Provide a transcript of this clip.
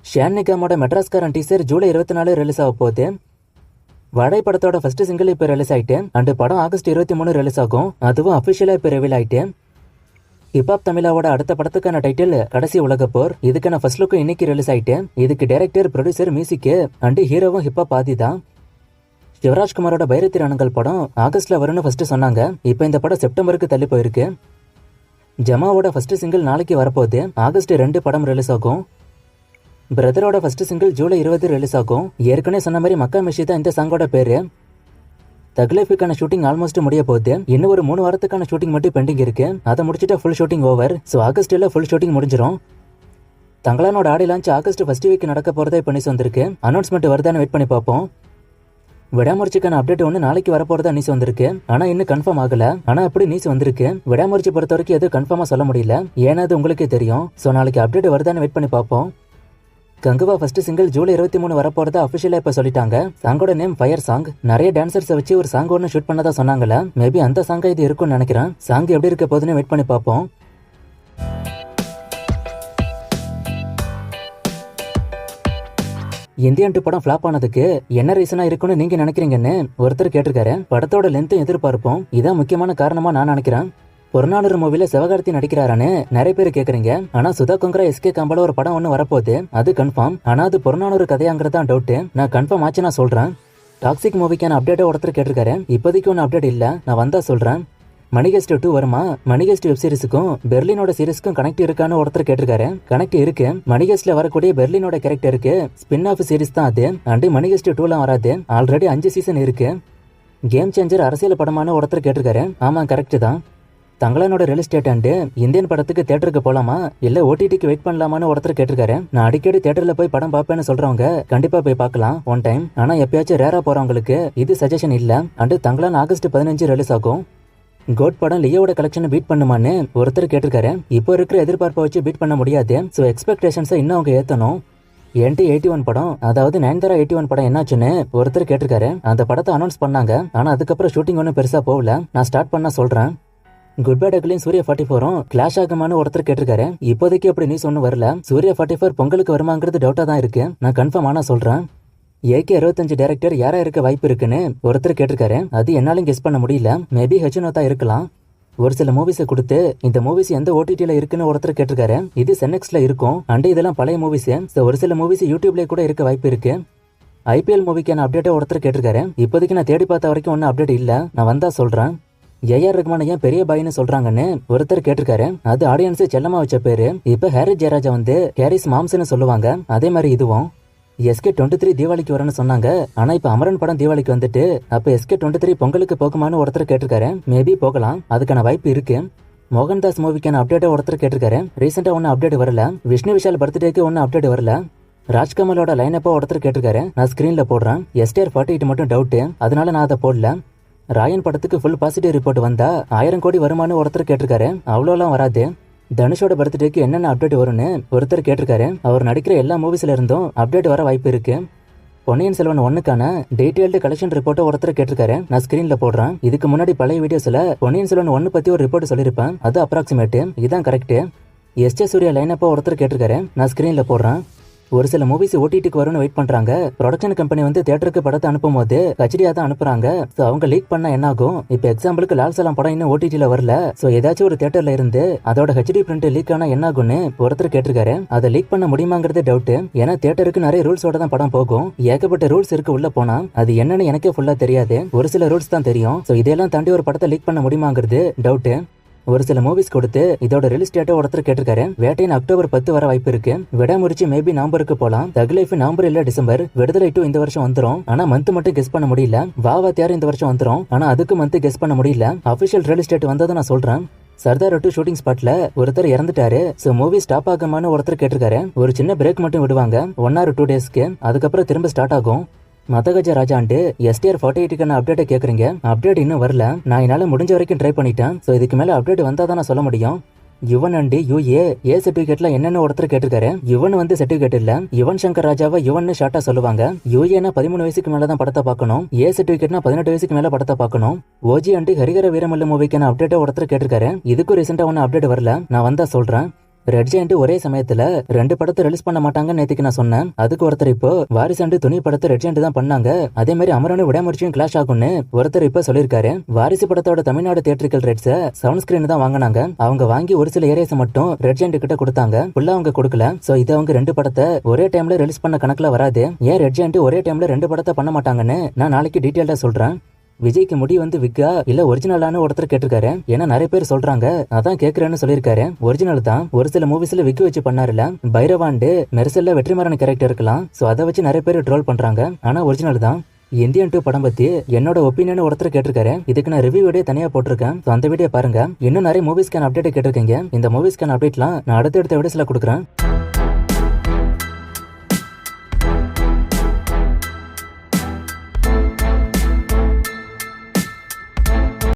Shawn நிகாமோட மெட்ராஸ்காரன் teaser July 24 release ஆக போகுது. வடை படத்தோட ஃபர்ஸ்ட் சிங்கிள் இப்போ ரிலீஸ் ஆயிட்டு அண்ட் படம் ஆகஸ்ட் 23 ரிலீஸ் ஆகும். அதுவும் அஃபிஷியலா இப்போ ரிவீல் ஆயிட்டு. ஹிப்ஹாப் தமிழாவோட அடுத்த படத்துக்கான டைட்டில் கடைசி உலகப்போர். இதுக்கான ஃபர்ஸ்ட் லுக் இன்னைக்கு ரிலீஸ் ஆயிட்டு. இதுக்கு டைரக்டர், ப்ரொடியூசர், மியூசிக் அண்ட் ஹீரோவும் ஹிப்ஹாப் ஆதி தான். சிவராஜ்குமாரோட பைரத்தி ரணங்கள் படம் ஆகஸ்ட்ல வரும்னு ஃபர்ஸ்ட் சொன்னாங்க. இப்போ இந்த படம் செப்டம்பருக்கு தள்ளி போயிருக்கு. ஜமாவோட ஃபர்ஸ்ட் சிங்கிள் நாளைக்கு வரப்போகுது. ஆகஸ்ட் 2 படம் ரிலீஸ் ஆகும். பிரதரோட ஃபர்ஸ்ட் சிங்கிள் ஜூலை 20 ரிலீஸ் ஆகும். ஏற்கனவே சொன்ன மாதிரி மக்கா மிஷி தான் இந்த சாங்கோட பேரு. தக்லைஃபுக்கான ஷூட்டிங் ஆல்மோஸ்ட் முடிய போகுது. இன்னும் ஒரு 3 வாரத்துக்கான ஷூட்டிங் மட்டும் பெண்டிங் இருக்கு. அதை முடிச்சுட்டா ஃபுல் ஷூட்டிங் ஓவர். ஸோ ஆகஸ்ட்ல ஃபுல் ஷூட்டிங் முடிஞ்சிடும். தங்களானோட ஆடி லான்ச் ஆகஸ்ட் ஃபர்ஸ்ட் வீக் நடக்க போறதா இப்போ நியூஸ் வந்திருக்கு. அனௌன்ஸ்மெண்ட் வருதான்னு வெயிட் பண்ணி பார்ப்போம். விடாமுயற்சிக்கான அப்டேட் ஒன்று நாளைக்கு வரப்போறதா நியூஸ் வந்திருக்கு. ஆனா இன்னும் கன்ஃபார்ம் ஆகல. ஆனா அப்படி நியூஸ் வந்திருக்கு. விடாமுயற்சி பொறுத்த வரைக்கும் எதுவும் கன்ஃபார்மா சொல்ல முடியல. ஏன்னா அது உங்களுக்கே தெரியும். ஸோ நாளைக்கு அப்டேட் வருதான்னு வெயிட் பண்ணி பார்ப்போம். கங்குவா ஃபர்ஸ்ட் சிங்கிள் ஜூலை 23 வரப்போறதா அஃபிஷியலா இப்ப சொல்லிட்டாங்க. சாங்கோட நேம் ஃபயர் சாங். நிறைய டான்சர்ஸ் வச்சு ஒரு சாங் ஒன்று ஷூட் பண்ணதா சொன்னாங்கல்ல. மேபி அந்த சாங்கா இது இருக்கும்னு நினைக்கிறேன். சாங் எப்படி இருக்க போதுன்னு வெயிட் பண்ணி பார்ப்போம். இந்தியன் 2 படம் ஃபிளாப் ஆனதுக்கு என்ன ரீசனா இருக்குன்னு நீங்க நினைக்கிறீங்கன்னு ஒருத்தர் கேட்டிருக்காரு. படத்தோட லென்த்தும் எதிர்பார்ப்போம் இதான் முக்கியமான காரணமா நான் நினைக்கிறேன். புறநானூறு மூவில சிவகார்த்தி நடிக்கிறாரான்னு நிறைய பேர் கேக்குறீங்க. ஆனா சுதா கொங்கரா எஸ்கே காம்பால ஒரு படம் ஒன்று வரப்போகுது. அது கன்ஃபார்ம். ஆனா அது புறநானூறு கதையாங்கிறதா டவுட். நான் கன்ஃபார்ம் ஆச்சு நான் சொல்றேன். டாக்ஸிக் மூவிக்கான அப்டேட்டை ஒருத்தர் கேட்டிருக்காரு. இப்போதைக்கு ஒன்றும் அப்டேட் இல்ல. நான் வந்தா சொல்றேன். மணிகெஸ்ட் 2 வருமா? மணிகெஸ்ட் வெப் சீரிஸுக்கும் பெர்லினோட சீரிஸ்க்கும் கனெக்ட் இருக்கான்னு ஒருத்தர் கேட்டிருக்காரு. கனெக்ட் இருக்கு. மணிகெஸ்ட்ல வரக்கூடிய பெர்லினோட கேரக்டருக்கு ஸ்பின் ஆஃப் சீரிஸ் தான் அது. அண்ட் மணிகெஸ்ட் 2லாம் வராது. ஆல்ரெடி 5 சீசன் இருக்கு. கேம் சேஞ்சர் அரசியல் படமான ஒருத்தர் கேட்டிருக்காரு. ஆமா, கரெக்ட் தான். தங்களானோட ரியல் டேட் அண்ட் இந்தியன் படத்துக்கு தேட்டருக்கு போலாமா இல்ல ஓடிடிக்கு வெயிட் பண்ணலாமான்னு ஒருத்தர் கேட்டிருக்காரு. நான் அடிக்கடி தேட்டர்ல போய் படம் பார்ப்பேன்னு சொல்றவங்க கண்டிப்பா போய் பார்க்கலாம் ஒன் டைம். ஆனா எப்பயாச்சும் ரேரா போறவங்களுக்கு இது சஜஷன் இல்ல. அண்ட் தங்களான் ஆகஸ்ட் 15 ரிலீஸ் ஆகும். கோட் படம் லியோட கலெக்ஷனை பீட் பண்ணுமான்னு ஒருத்தர் கேட்டிருக்காரு. இப்போ இருக்கிற எதிர்பார்ப்பை வச்சு பீட் பண்ண முடியாது. ஸோ எக்ஸ்பெக்டேஷன்ஸை இன்னும் அவங்க ஏற்றணும். NT 81 படம், அதாவது நயன்தாரா 81 படம் என்னாச்சுன்னு ஒருத்தர் கேட்டிருக்காரு. அந்த படத்தை அனௌன்ஸ் பண்ணாங்க. ஆனா அதுக்கப்புறம் ஷூட்டிங் ஒன்றும் பெருசா போகல. நான் ஸ்டார்ட் பண்ண சொல்றேன். குட் பை டக்லையும் சூர்யா 44ம் கிளாஷ் ஆகுமான்னு ஒருத்தர் கேட்டிருக்காரு. இப்போதைக்கு அப்படி நியூஸ் ஒன்றும் வரல. சூர்யா 44 பொங்கலுக்கு வருமாங்கிறது டவுட்டா தான் இருக்கு. நான் கன்ஃபார்ம் ஆனா சொல்றேன். AK 65 டைரக்டர் யாரா இருக்க வாய்ப்பு இருக்குன்னு ஒருத்தர் கேட்டிருக்காரு. அது என்னாலும் கெஸ் பண்ண முடியல. மேபி ஹெச்னோதா இருக்கலாம். ஒரு சில மூவிஸை கொடுத்து இந்த மூவிஸ் எந்த OTTல இருக்குன்னு ஒருத்தர் கேட்டிருக்காரு. இது சென்னெக்ஸ்ல இருக்கும். அண்ட் இதெல்லாம் பழைய மூவிஸ். ஒரு சில மூவிஸ் யூடியூப்ல கூட இருக்க வாய்ப்பு இருக்கு. IPL மூவிக்கான அப்டேட்டை ஒருத்தர் கேட்டிருக்காரு. இப்போதைக்கு நான் தேடி பார்த்த வரைக்கும் ஒன்றும் அப்டேட் இல்ல. நான் வந்தா சொல்றேன். AR ரஹ்மான் ஏன் பெரிய பாய்னு சொல்றாங்கன்னு ஒருத்தர் கேட்டிருக்காரு. அது ஆடியன்ஸ் செல்லமா வச்ச பேரு. இப்ப ஹாரி ஜெயராஜா வந்து ஹாரிஸ் மாம்ஸ்னு சொல்லுவாங்க. அதே மாதிரி இதுவும் SK 23 தீபாவளிக்கு வரணும்னு சொன்னாங்க. ஆனா இப்ப அமரன் படம் தீபாவளிக்கு வந்துட்டு அப்ப SK 23 பொங்கலுக்கு போகுமான்னு ஒருத்தர் கேட்டிருக்காரு. மேபி போகலாம். அதுக்கான வாய்ப்பு இருக்கு. மோகன்தாஸ் மூவிக்கான அப்டேட்டை ஒருத்தர் கேட்டிருக்காரு. ரீசெண்டா ஒன்னும் அப்டேட் வரல. விஷ்ணு விஷால் பர்த்டேக்கு ஒன்னும் அப்டேட் வரல. ராஜ்கமலோட லைனப்பா ஒருத்தர் கேட்டிருக்காரு. நான் ஸ்கிரீன்ல போடுறேன். STR 48 மட்டும் டவுட். அதனால நான் அதை போடல. ராயன் படத்துக்கு ஃபுல் பாசிட்டிவ் ரிப்போர்ட் வந்தா 1000 கோடி வருமானு ஒருத்தர் கேட்டிருக்காரு. அவ்வளோலாம் வராது. தனுஷோட பர்த்டேக்கு என்னென்ன அப்டேட் வரும்னு ஒருத்தர் கேட்டிருக்காரு. அவர் நடிக்கிற எல்லா மூவிஸ்ல இருந்தும் அப்டேட் வர வாய்ப்பு இருக்கு. பொன்னியின் செல்வன் 1க்கான டீடைல்டு கலெக்ஷன் ரிப்போர்ட்டை ஒருத்தர் கேட்டிருக்காரு. நான் ஸ்கிரீன்ல போடுறேன். இதுக்கு முன்னாடி பழைய வீடியோஸ்ல பொன்னியின் செல்வன் 1 பத்தி ஒரு ரிப்போர்ட் சொல்லியிருப்பேன். அது அப்ராக்சிமேட். இதான் கரெக்ட். SJ சூர்யா லைனப்பா ஒருத்தர் கேட்டிருக்காரு. நான் ஸ்கிரீன்ல போடுறேன். ஒரு சில மூவிஸ் OTTக்கு வரும்னு வெயிட் பண்றாங்க. ப்ரொடக்ஷன் கம்பெனி வந்து தியேட்டருக்கு படத்தை அனுப்பும் போது ஹெச்டியா தான் அனுப்புறாங்க. சோ அவங்க லீக் பண்ணா என்ன ஆகும்? இப்ப எக்ஸாம்பிளுக்கு லால் சலாம் படம் இன்னும் OTTல வரல. சோ ஏதாச்சும் ஒரு தியேட்டர்ல இருந்து அதோட HD பிரிண்ட் லீக் ஆனா என்ன ஆகும்னு ஒருத்தர் கேட்டிருக்காரு. அதை லீக் பண்ண முடியுமாங்கிறது டவுட். ஏன்னா தியேட்டருக்கு நிறைய ரூல்ஸோட தான் படம் போகும். ஏகப்பட்ட ரூல்ஸ் இருக்கு உள்ள போனா. அது என்னன்னு எனக்கே ஃபுல்லா தெரியாது. ஒரு சில ரூல்ஸ் தான் தெரியும். சோ இதெல்லாம் தாண்டி ஒரு படத்தை லீக் பண்ண முடியுமாங்கிறது டவுட். ஒரு சில மூவிஸ் கொடுத்து இதோட ரிலீஸ் டேட்டை ஒருத்தர் கேட்டிருக்காரு. வேட்டையின் அக்டோபர் 10 வர வாய்ப்பு இருக்கு. விடாமுயற்சி மேபி நவம்பருக்கு போலாம். தக்லைஃப் நவம்பர் இல்ல டிசம்பர். விடுதலை 2 இந்த வருஷம் வந்துரும். ஆனா மந்த் மட்டும் கெஸ் பண்ண முடியல. வாவா தியார் இந்த வருஷம் வந்துரும். ஆனா அதுக்கு மந்த் கெஸ் பண்ண முடியல. அபிஷியல் ரிலீஸ் டேட் வந்ததை நான் சொல்றேன். சர்தார் 2 ஷூட்டிங் ஸ்பாட்ல ஒருத்தர் இறந்துட்டாரு. சோ மூவி ஸ்டாப் ஆகுமான்னு ஒருத்தர் கேட்டிருக்காரு. ஒரு சின்ன பிரேக் மட்டும் விடுவாங்க 1 or 2 டேஸ்க்கு. அதுக்கப்புறம் திரும்ப ஸ்டார்ட் ஆகும். மதகஜ ராஜாண்டு STR 48க்கான அப்டேட்டை கேக்குறீங்க. அப்டேட் இன்னும் வரல. நான் என்னால முடிஞ்ச வரைக்கும் ட்ரை பண்ணிட்டேன். சோ இதுக்கு மேல அப்டேட் வந்தா தான் நான் சொல்ல முடியும். யுவன் அண்ட் UA சர்டிபிகேட்ல என்னென்ன ஒருத்தர் கேட்டிருக்காரு. யுவன் வந்து சர்டிபிகேட் இல்ல. யுவன் சங்கர் ராஜாவை யுவன் ஷார்ட்டா சொல்லுவாங்க. UAனா 13 வயசுக்கு மேல தான் படத்தை பார்க்கணும். சர்டிபிகேட்னா 18 வயசுக்கு மேல படத்தை பார்க்கணும். OG அண்ட் ஹரிஹர வீரமல்ல மூவிக்கான அப்டேட்டை ஒருத்தர் கேட்டிருக்காரு. இதுக்கும் ரீசெண்டா ஒன்னும் அப்டேட் வரல. நான் வந்தா சொல்றேன். ரெட் ஜெயண்ட் ஒரே சமயத்துல 2 படத்தை ரிலீஸ் பண்ண மாட்டாங்கன்னு நேத்துக்கு நான் சொன்னேன். அதுக்கு ஒருத்தர் இப்போ வாரிசு அண்டு துணி படத்தை ரெட் ஜெயண்ட் தான் பண்ணாங்க, அதே மாதிரி அமரனும் விடாமுயற்சியும் கிளாஷ் ஆகும்னு ஒருத்தர் இப்ப சொல்லிருக்காரு. வாரிசு படத்தோட Tamil Nadu theatrical rights sound screen தான் வாங்கினாங்க. அவங்க வாங்கி ஒரு சில ஏரியாஸ் மட்டும் ரெட் ஜெயண்ட் கிட்ட கொடுத்தாங்க, ஃபுல்லா அவங்க கொடுக்கல. சோ இது அவங்க 2 படத்தை ஒரே டைம்ல ரிலீஸ் பண்ண கணக்குல வராது. ஏன் ரெட் ஜெயண்ட் ஒரே டைம்ல 2 படத்தை பண்ண மாட்டாங்கன்னு நான் நாளைக்கு டீடைலா சொல்றேன். விஜய்க்கு முடி வந்து விக்கா இல்ல ஒரிஜினலான ஒருத்தர் கேட்டிருக்காரு. ஏன்னா நிறைய பேர் சொல்றாங்க, அதான் கேக்குறேன்னு சொல்லிருக்காரு. ஒரிஜினல் தான். ஒரு சில மூவிஸ்ல விக்கு வச்சு பண்ணாருல, பைரவாண்டு மெர்சல்ல வெற்றிமாறன் கேரக்டர் இருக்கலாம். சோ அதை வச்சு நிறைய பேர் ட்ரோல் பண்றாங்க. ஆனா ஒரிஜினல் தான். இந்தியன் 2 படம் பத்தி என்னோட ஒப்பீனியன் ஒருத்தர் கேட்டிருக்காரு. இதுக்கு நான் ரிவ்யூ வீடியோ தனியா போட்டிருக்கேன். அந்த வீடியோ பாருங்க. இன்னும் நிறைய மூவிஸ்க்கான அப்டேட் கேட்டிருக்கீங்க. இந்த மூவிஸ்க்கான அப்டேட்லாம் நான் அடுத்தடுத்த வீடியோஸ்ல கொடுக்குறேன்.